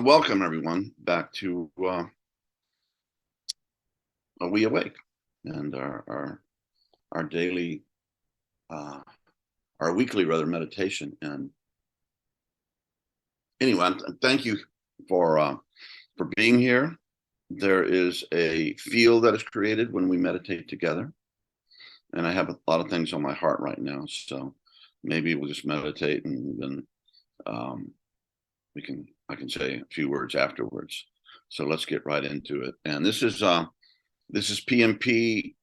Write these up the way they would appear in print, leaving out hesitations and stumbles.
Welcome everyone back to WeAwake and our daily, our weekly rather meditation. And anyway, thank you for being here. There is a field that is created when we meditate together, and I have a lot of things on my heart right now. So maybe we'll just meditate, and then I can say a few words afterwards. So let's get right into it. And this is PMP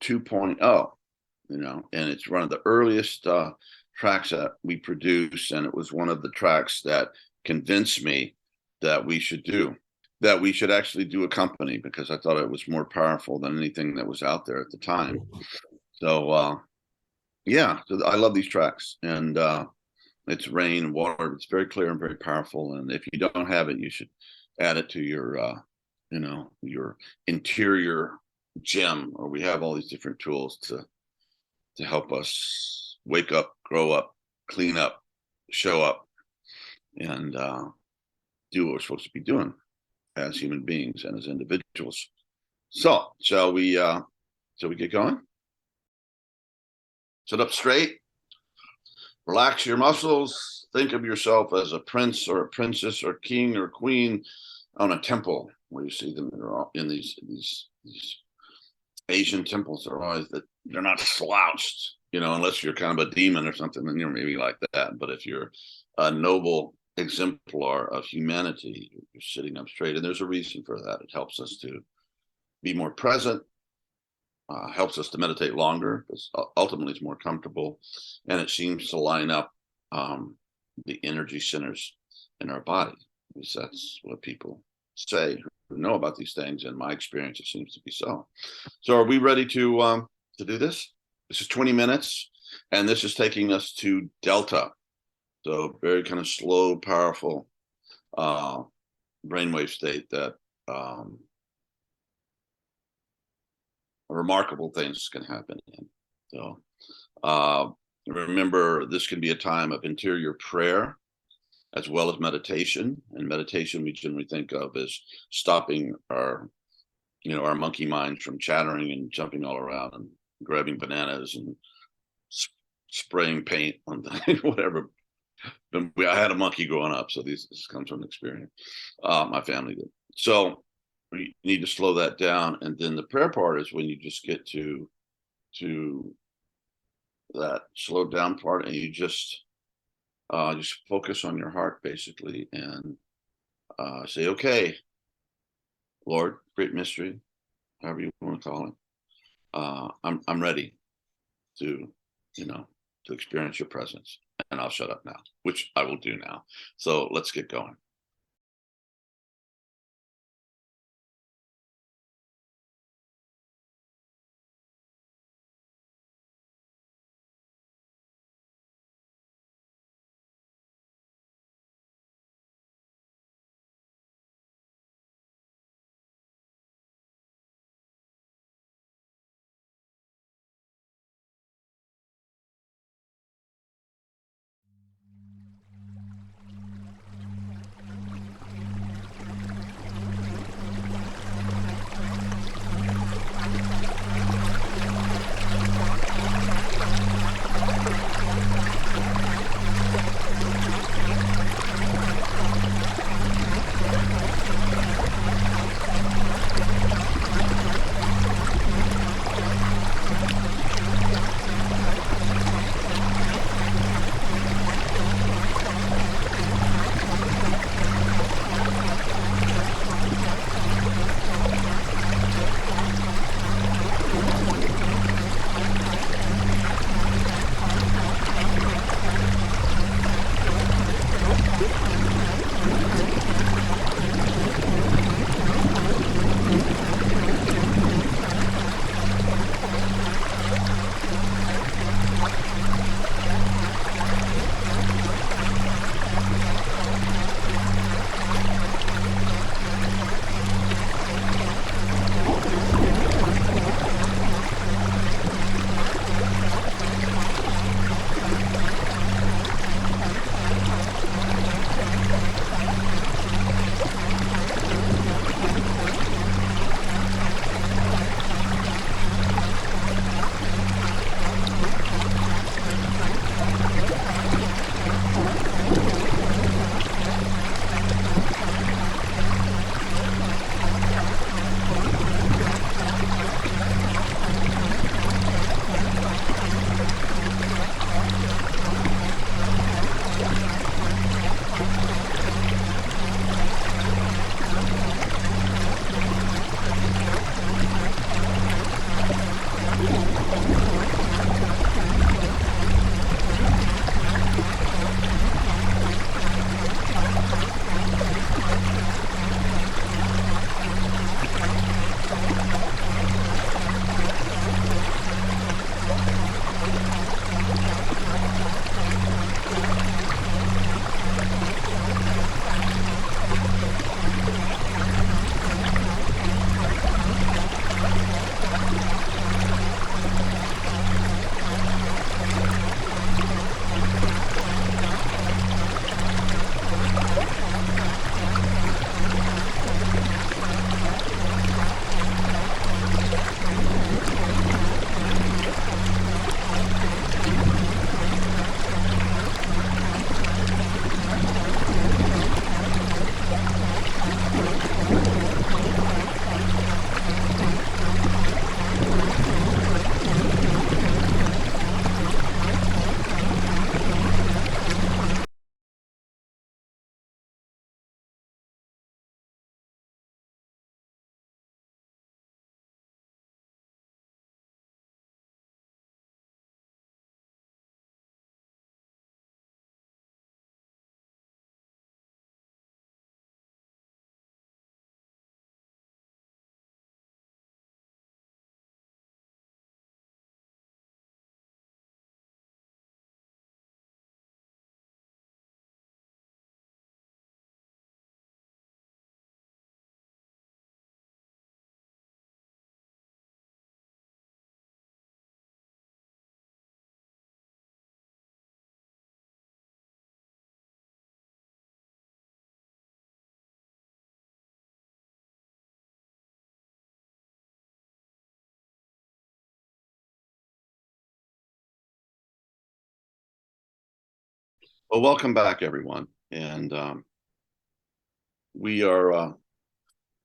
2.0, and it's one of the earliest tracks that we produce, and it was one of the tracks that convinced me that we should actually do a company, because I thought it was more powerful than anything that was out there at the time. So yeah, so I love these tracks, and it's rain and water. It's very clear and very powerful. And if you don't have it, you should add it to your, your interior gem. Or we have all these different tools to help us wake up, grow up, clean up, show up, and do what we're supposed to be doing as human beings and as individuals. So shall we get going? Sit up straight. Relax your muscles. Think of yourself as a prince or a princess or king or queen on a temple, where you see them in these Asian temples. Are always that they're not slouched, unless you're kind of a demon or something, then you're maybe like that. But if you're a noble exemplar of humanity, you're sitting up straight, and there's a reason for that. It helps us to be more present. Helps us to meditate longer, because ultimately it's more comfortable, and it seems to line up the energy centers in our body. Because that's what people say who know about these things. In my experience, it seems to be so. So are we ready to do this? This is 20 minutes, and this is taking us to Delta. So very kind of slow, powerful brainwave state that remarkable things can happen in. So remember, this can be a time of interior prayer as well as meditation. And meditation we generally think of as stopping our monkey minds from chattering and jumping all around and grabbing bananas and spraying paint on whatever. I had a monkey growing up, so this comes from experience. My family did. So we need to slow that down, and then the prayer part is when you just get to that slowed down part, and you just focus on your heart basically, and say, "Okay, Lord, great mystery, however you want to call it, I'm ready to experience your presence, and I'll shut up now," which I will do now. So let's get going. Well, welcome back, everyone. And we are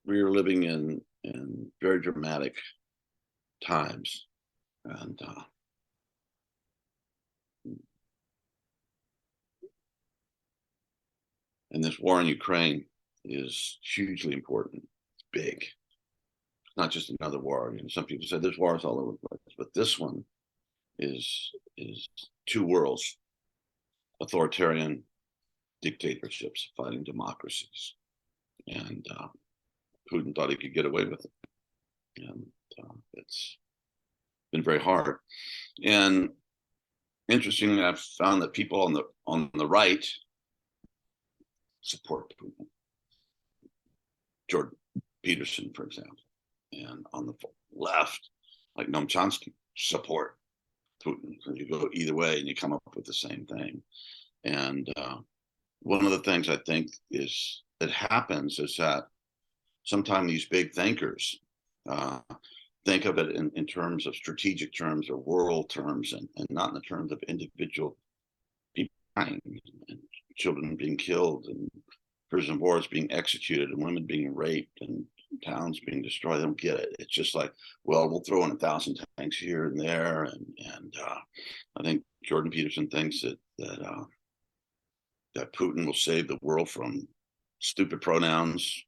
we are living in very dramatic times, and this war in Ukraine is hugely important. It's big. It's not just another war. You know, some people say there's wars all over the place, but this one is two worlds: authoritarian dictatorships fighting democracies, and Putin thought he could get away with it, and it's been very hard. And interestingly, I've found that people on the right support Putin. Jordan Peterson, for example, and on the left, like Noam Chomsky, support Putin. So you go either way, and you come up with the same thing. And one of the things I think is that happens is that sometimes these big thinkers think of it in terms of strategic terms or world terms, and not in the terms of individual people dying and children being killed and prison wars being executed and women being raped and towns being destroyed. They don't get it. It's just like, well, we'll throw in 1,000 tanks here and there, and I think Jordan Peterson thinks that Putin will save the world from stupid pronouns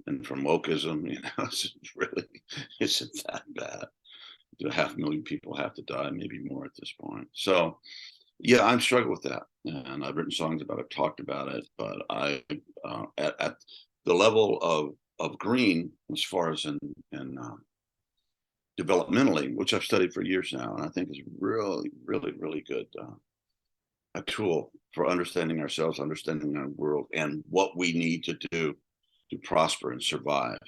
and from wokeism. You know, it's really isn't that bad. 500,000 people have to die, maybe more at this point. So, yeah, I'm struggling with that, and I've written songs about it, talked about it. But I, at the level of green, as far as in developmentally, which I've studied for years now, and I think is really, really, really good. A tool for understanding ourselves, understanding our world, and what we need to do to prosper and survive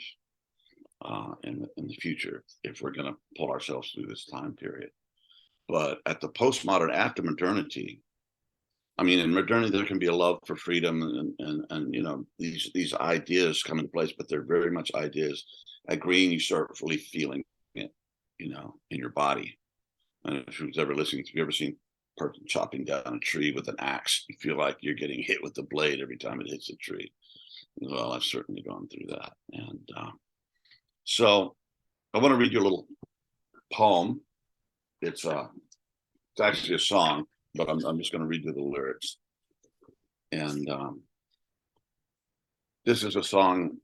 in the future if we're going to pull ourselves through this time period. But at the postmodern, after modernity, I mean, in modernity there can be a love for freedom, and you know, these ideas come into place, but they're very much ideas. At green, you start really feeling it, you know, in your body. And if who's ever listening, if you've ever seen a person chopping down a tree with an axe, you feel like you're getting hit with the blade every time it hits a tree. Well, I've certainly gone through that. And so I want to read you a little poem. It's actually a song, but I'm just going to read you the lyrics. And this is a song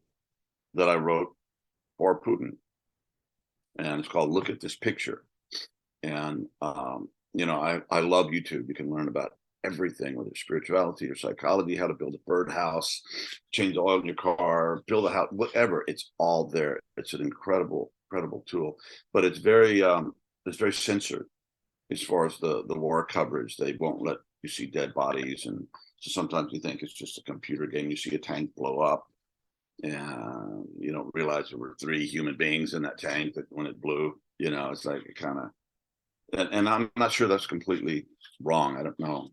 that I wrote for Putin, and it's called "Look at This Picture." And you know, I love YouTube. You can learn about everything, whether it's spirituality or psychology, how to build a birdhouse, change the oil in your car, build a house, whatever. It's all there. It's an incredible tool, but it's very censored as far as the war coverage. They won't let you see dead bodies, and so sometimes you think it's just a computer game. You see a tank blow up, and you don't realize there were 3 human beings in that tank that when it blew. You know, it's like it kind of, and I'm not sure that's completely wrong. I don't know.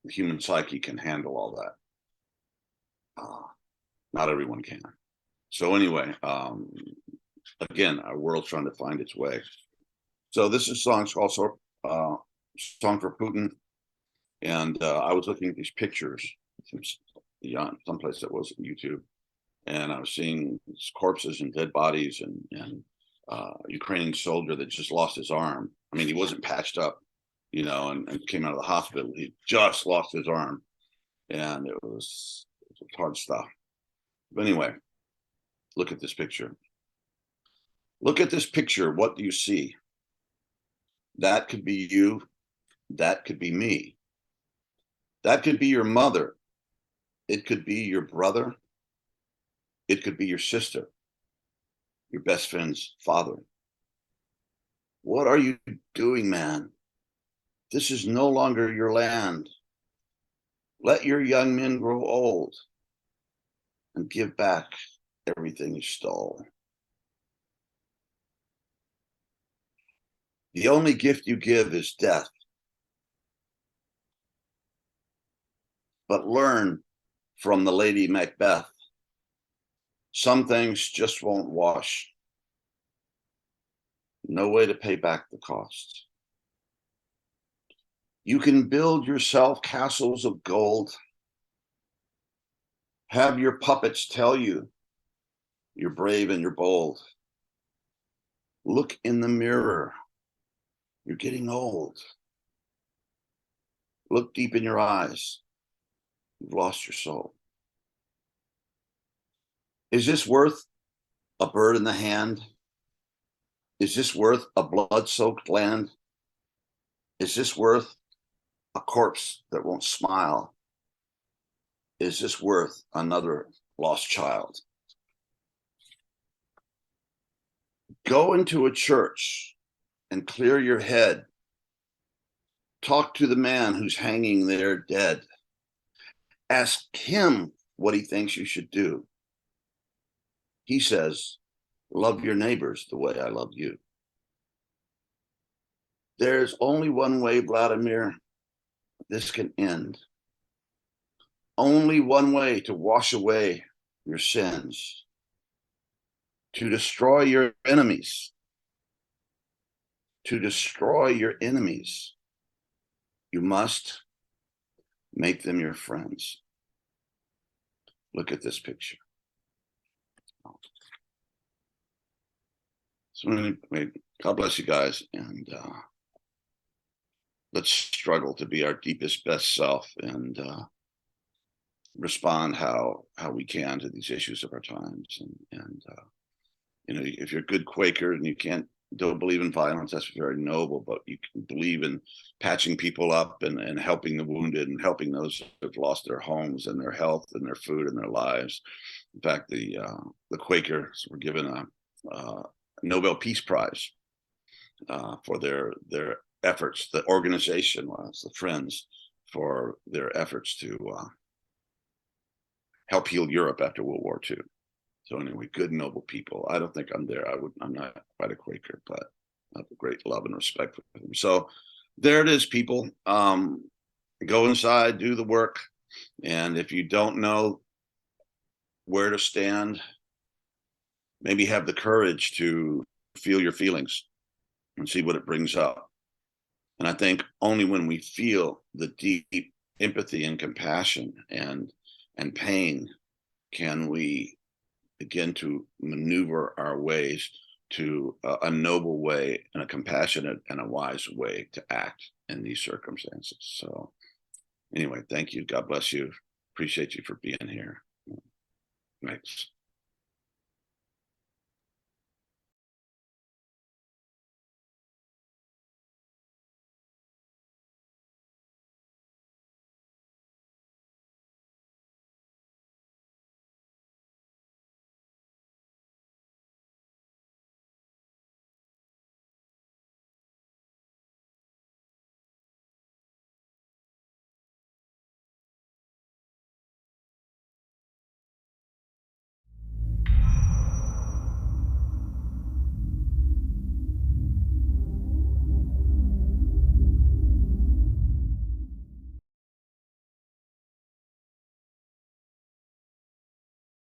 The human psyche can handle all that. Not everyone can. So anyway, again, our world's trying to find its way. So this is songs also song for Putin, and I was looking at these pictures from someplace that wasn't YouTube, and I was seeing corpses and dead bodies, and Ukrainian soldier that just lost his arm. I mean, he wasn't patched up, you know, and came out of the hospital. He just lost his arm, and it was hard stuff. But anyway, look at this picture. Look at this picture. What do you see? That could be you. That could be me. That could be your mother. It could be your brother. It could be your sister, your best friend's father. What are you doing, man? This is no longer your land. Let your young men grow old and give back everything you stole. The only gift you give is death. But learn from the Lady Macbeth. Some things just won't wash. No way to pay back the cost. You can build yourself castles of gold. Have your puppets tell you you're brave and you're bold. Look in the mirror. You're getting old. Look deep in your eyes. You've lost your soul. Is this worth a bird in the hand? Is this worth a blood-soaked land? Is this worth a corpse that won't smile? Is this worth another lost child? Go into a church and clear your head. Talk to the man who's hanging there dead. Ask him what he thinks you should do. He says, love your neighbors the way I love you. There's only one way, Vladimir, this can end. Only one way to wash away your sins, to destroy your enemies. To destroy your enemies, you must make them your friends. Look at this picture. So anyway, God bless you guys, and let's struggle to be our deepest, best self, and respond how we can to these issues of our times. And you know, if you're a good Quaker and you don't believe in violence, that's very noble, but you can believe in patching people up and helping the wounded and helping those who've lost their homes and their health and their food and their lives. In fact, the Quakers were given a Nobel Peace Prize for their efforts. The organization was the Friends, for their efforts to help heal Europe after World War II. So anyway, good, noble people. I don't think I'm there. I'm not quite a Quaker, but I have a great love and respect for them. So there it is, people. Go inside, do the work. And if you don't know where to stand, maybe have the courage to feel your feelings and see what it brings up. And I think only when we feel the deep empathy and compassion and pain can we begin to maneuver our ways to a noble way and a compassionate and a wise way to act in these circumstances. So anyway, thank you. God bless you. Appreciate you for being here. Thanks.